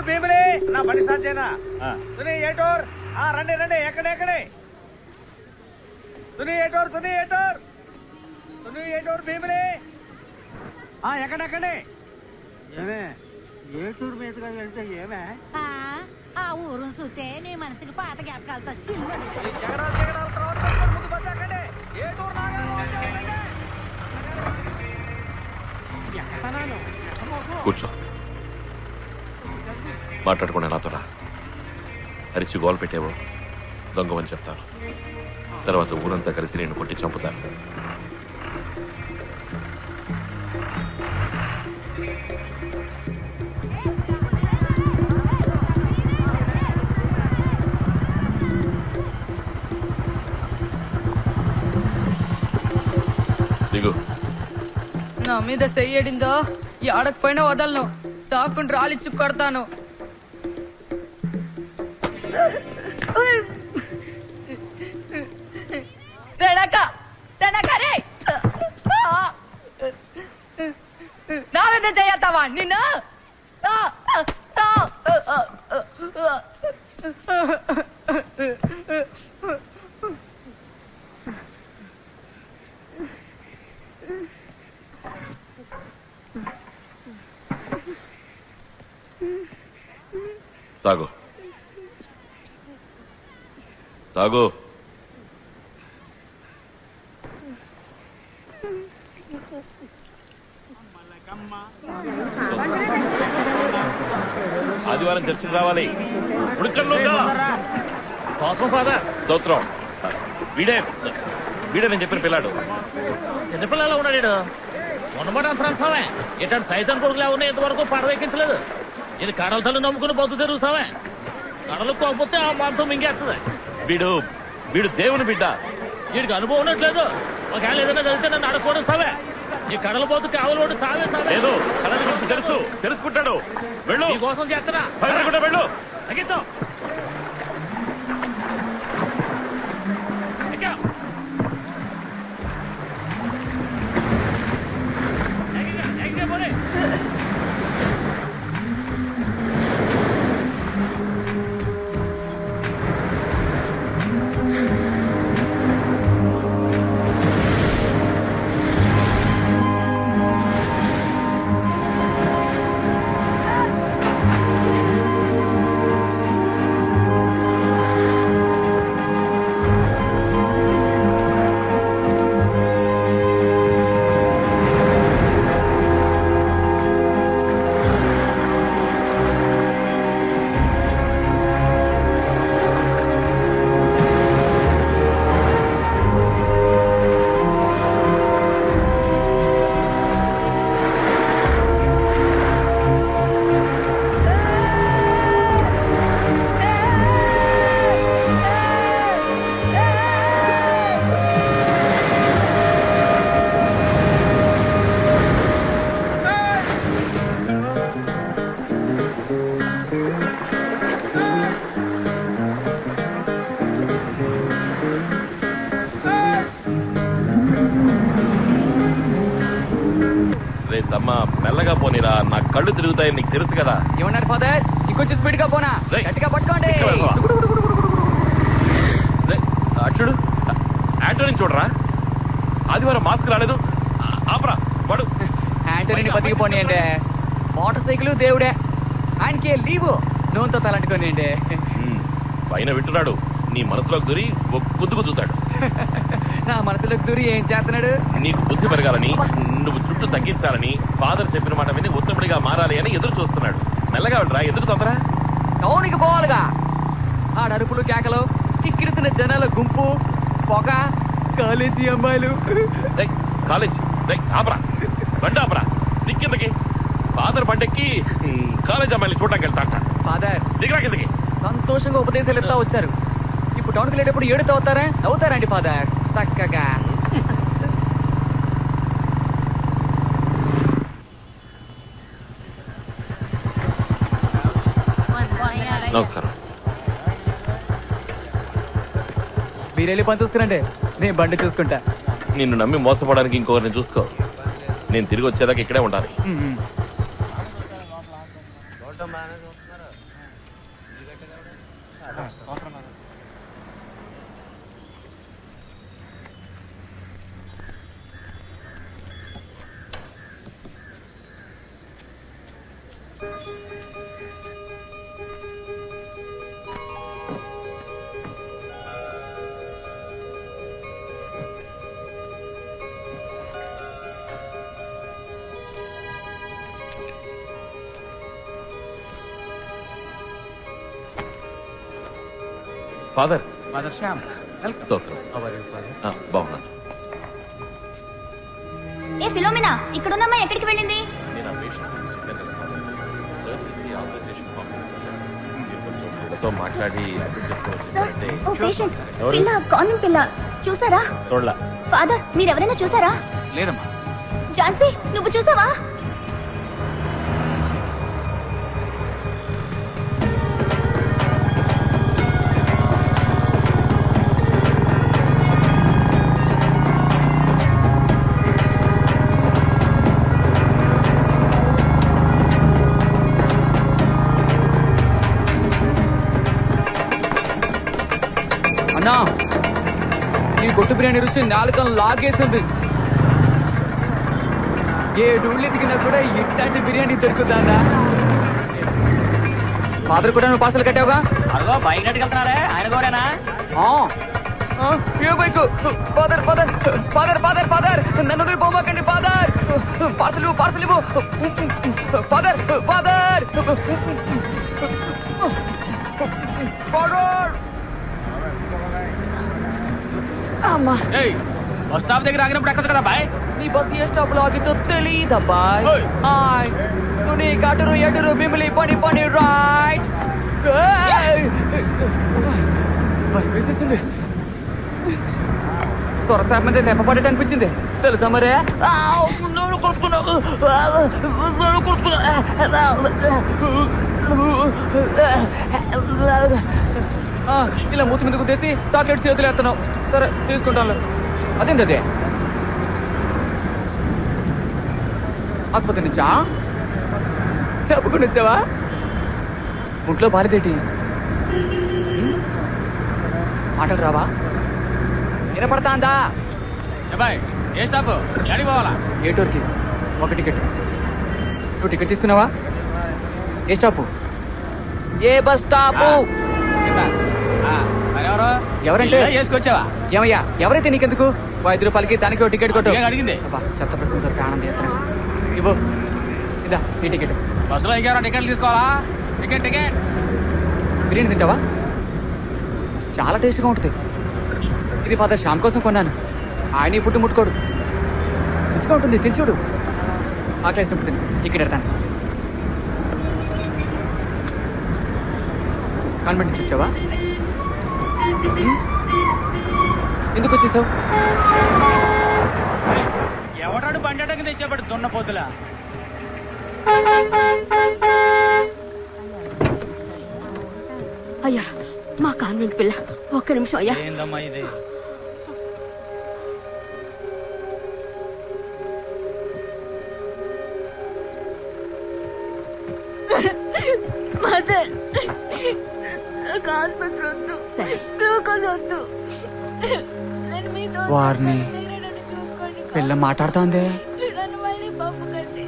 భీమిలి నా బండి స్టార్ట్ చేయనా? రండి రండి, ఎక్కడే భీమిలి ఎక్కడెక్కడే. ఏమే ఏటూరు మీదుగా వెళ్తే ఏమే ఆ ఊరు చూస్తే నీ మనసుకి పాత జ్ఞాపకాలతో ముందు బస్ ఎక్కండి. కూర్చో, మాట్లాడుకునే నాతో రా. అరిచి గోలు పెట్టేవో దొంగమని చెప్తాను. తర్వాత ఊరంతా కలిసి నేను కొట్టి చంపుతాను. దిగు. నా మీద చెయ్యడిందో ఆడకపోయినా వదలను. తాకుండా రాలిచ్చి కొడతాను. నా మీద చెయ్యతావా నిన్ను? తాగు తాగు. ఆదివారం చర్చికి రావాలి. స్తోత్రం. వీడే నేను చెప్పిన పిల్లాడు. చిన్నపిల్లలు ఉన్నాడు. ఉన్నమాట అంతరాంశమే. ఇట్లాంటి సైతం కొడుకులు ఉన్నాయి, ఇంతవరకు పడవెక్కించలేదు. ఇది కడల తల్లి నమ్ముకుని బతు తెరుగుతామే. కడలు కోకపోతే ఆ మాంతం మింగేస్తుంది. వీడు దేవుని బిడ్డ. వీడికి అనుభవం ఉన్నట్లేదు. ఒకవేళ ఏదైనా జరిగితే నన్ను అడగకూడస్తావే. ఈ కడల పోతు కావలి ఓడి సావే లేదు. కడల గురించి తెలుసుకుంటాడు. వెళ్ళు. ఈ కోసం చేస్తున్నా. వెళ్ళు. తగ్గిద్దాం. మెల్లగా పోనీరా, నా కళ్ళు తిరుగుతాయి, నీకు తెలుసు కదా. ఏమన్నారు ఫాదర్? ఇంకొంచెం స్పీడ్ గా పోనా? గట్టిగా పట్టుకోండి. చూడు, యాంటోనీ చూడరా, ఆదివారం మాస్క్ రాలేదు. ఆపరా వాడు. యాంటోనీని బతికిపోనీ అంటే మోటార్ సైకిల్ దేవుడే, ఆయనకి లీవు నూనెతో తలంటుకోని అంటే. పైన వింటున్నాడు, నీ మనసులోకి దూరి గుద్దు గుద్దుతాడు. నా మనసులోకి దూరి ఏం చేస్తున్నాడు? నీకు బుద్ధి పెరగాలని, నువ్వు చుట్టూ తగ్గించాలని, ఫాదర్ చెప్పిన మాట విని ఉత్తముడిగా మారాలి అని ఎదురు చూస్తున్నాడు. మెల్లగా వెళ్ళరా, ఎదురు తొందరా. టౌన్కి పోవాలిగా. ఆడరుపులు కేకలు, కిక్కిరిసిన జనాల గుంపు, పొగ, కాలేజీ అమ్మాయిలు. కాలేజీ ఆపరా, బండి ఆపరా, దిక్కిందకి. ఫాదర్ బండెక్కి కాలేజ్ అమ్మాయిని చూడడానికి వెళ్తాంట. ఫాదర్ దిగరా కిందకి. సంతోషంగా ఉపదేశాలు ఇస్తా వచ్చారు. ఇప్పుడు టౌన్కి వెళ్ళేటప్పుడు ఏడుతో అవుతారా? అవుతారండి ఫాదర్ చక్కగా. నమస్కారం. మీరు వెళ్ళి పని చూస్తారండి, నేను బండి చూసుకుంటా. నిన్ను నమ్మి మోసపోవడానికి ఇంకొకరిని చూసుకో. నేను తిరిగి వచ్చేదాకా ఇక్కడే ఉండాలి. ఫాదర్ బాగున్నాను. ఏ ఫిలోమినా, ఇక్కడున్నమ్మా ఎక్కడికి వెళ్ళింది? నేను ఆ పేషెంట్ గురించి చెప్పాను కదా ఫాదర్. చర్చ్ నుంచి ఆథరైజేషన్ కాంప్లెక్స్ వచ్చాను. మీరు కొంచెం వీళ్ళతో మాట్లాడి అడ్మిట్ చేసుకోవచ్చు. ఓ పేషెంట్ పిల్ల, కాన్వెంట్ పిల్ల చూసారా? చూడలా. ఫాదర్ మీరెవరైనా చూసారా? లేదమ్మా. ఝాన్సీ నువ్వు చూసావా? అన్నా, ఈ కొట్టు బిర్యానీ రుచి నాలుకను లాగేసింది. ఏ డూళ్ళు ఎదిగినా కూడా ఇట్లాంటి బిర్యానీ దొరుకుతుందా? ఫాదర్ కూడా నువ్వు పార్సల్ కట్టావుగా? అదిగో బైక్ నెట్టుకెళ్తున్నారే ఆయన కూడానా? ఏ bike? Father father father father father నన్ను వదిలి పోమాకండి ఫాదర్. పార్సల్ ఇవ్వు, పార్సల్ ఇవ్వు ఫాదర్ ఫాదర్ ఫాదర్. అమ్మా, బస్ స్టాప్ దగ్గర ఆగినప్పుడు ఎక్కడ కదా బాయ్? నీ బస్ ఏ స్టాప్ లో ఆగితో తెలీదబ్బాయ్. నువ్వు నీ కటురు ఎటురు మిమ్మల్ని పని పని రైట్ వేసేసింది. స్వరసాప్ మీద నెప్పపడేట అనిపించింది తెలుసా మరే? ఇలా మూతి మీద గుద్దేసి చాక్లెట్ చేతులు ఎత్తున్నావు. సరే తీసుకుంటాను. అదేంటి అదే? ఆసుపత్రి నుంచా? చెప్పుకుని వచ్చావా? ఒంట్లో బాలేదేటి? మాటలు రావా? వినపడతాందా? ఏ స్టాప్ ఎక్కడికి పోవాలా? ఏ టూర్కి? ఒక టికెట్. నువ్వు టికెట్ తీసుకున్నావా? ఏ స్టాపు? ఏ బస్ స్టాపు? ఎవరంటే చేసుకొచ్చావా? ఏమయ్యా, ఎవరైతే నీకెందుకు? 5 రూపాయలకి దానికి ఒక టికెట్ కొట్టు. అడిగింది చెత్త ప్రశ్నతో ప్రాణం తీస్తున్నాడు. ఇవ్వు, ఇదా ఈ టికెట్. బస్సులో ఇంకెవరో టికెట్లు తీసుకోవాలా? Ticket ticket. బిర్యానీ తింటావా? చాలా టేస్ట్గా ఉంటుంది. ఇది ఫాదర్ శ్యామ్ కోసం కొన్నాను. ఆయన ఈ పుట్టు ముట్టుకోడు. మంచిగా ఉంటుంది, తిని చూడు. ఆకలేసినప్పుడు తిని. టికెట్ ఎడతాను. కాన్వెంట్ నుంచి వచ్చావా? ఎందుకు వచ్చేసావు? ఎవడాడు బండి తెచ్చేపడు దున్నపోతులా. అయ్యా మా కాన్వెంట్ పిల్ల, ఒక్క నిమిషం అయ్యా. ఏందమ్మా ఇది? మదర్ ఆసుపత్రి వద్దు, గ్లూకోజ్ వద్దు. వారిని పిల్ల మాట్లాడుతోంది. మళ్ళీ పప్పు కండి.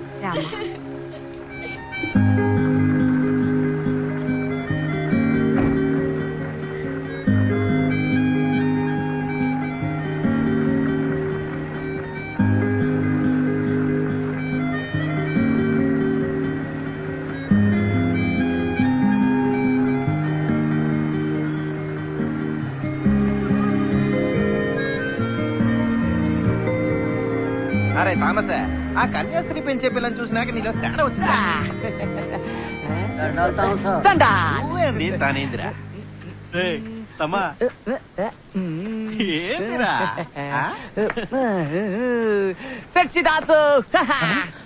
అరే తామస, ఆ కన్యాస్త్రీ పెంచే పిల్లని చూసినాక నీలో తేడా వచ్చిందా? నువ్వేంది తానేందిరా? తమ్మా ఏందిరా? సచ్చిదాసు,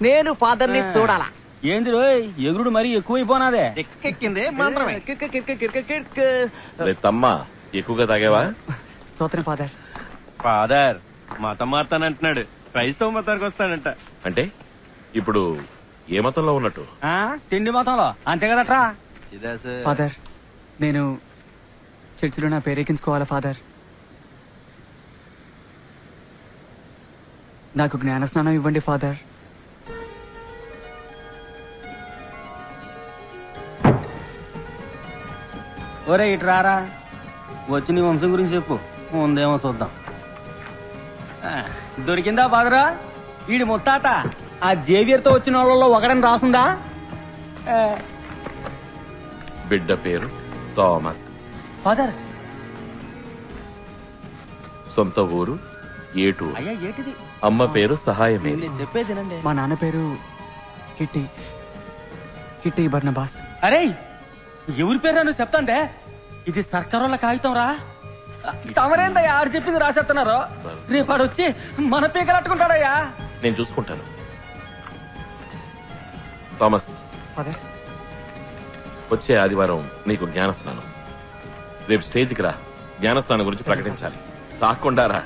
నేను ఫాదర్ ని చూడాలా? ఏంది రోయ్, ఎగురుడు మరీ ఎక్కువైపోనాదే. ఎక్కెక్కిందే మంత్రమే. తమ్మా ఎక్కువగా తాగావా? స్తోత్రం ఫాదర్. ఫాదర్ మతం మారుతానంటున్నాడు. క్రైస్తవ మతానికి వస్తాడంట. అంటే ఇప్పుడు ఏ మతంలో ఉన్నట్టు? తిండి మతంలో అంతే కదట్రా. ఫాదర్, నేను చర్చిలో నా పేరెక్కించుకోవాలా ఫాదర్? నాకు జ్ఞానస్నానం ఇవ్వండి ఫాదర్. ఒరే ఇటు రారా, వచ్చి నీ వంశం గురించి చెప్పు, ముందేమో చూద్దాం. దొరికిందా బాదరా? వీడి ముత్తాత ఆ జేవియర్ తో వచ్చిన వాళ్ళలో ఒకడని రాసుందా? బిడ్డ పేరు థామస్. ఫాదర్, సొంత ఊరు ఏటూరు. అయ్యా ఏటిది? అమ్మ పేరు సహాయమే. చెప్పేదినండి. మా నాన్న పేరు కిట్టి కిట్టి బర్నబాస్. అరే ఎవరి పేరు నువ్వు చెప్తాందే? ఇది సర్కారోళ్ళ కాగితం రా. తమరేందయ్యా ఆడు చెప్పింది రాసేస్తున్నారు. రేపు ఆడు వచ్చి మన పీకలట్టుకుంటాడయ్యా. నేను చూసుకుంటాను. థామస్, ఫాదర్, వచ్చే ఆదివారం నీకు జ్ఞానస్నానం. రేపు స్టేజ్కి రా, జ్ఞానస్నానం గురించి ప్రకటించాలి. తాకుండా రా.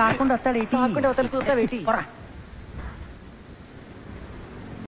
తాకుండా వస్తాడు. చూస్తావేటి?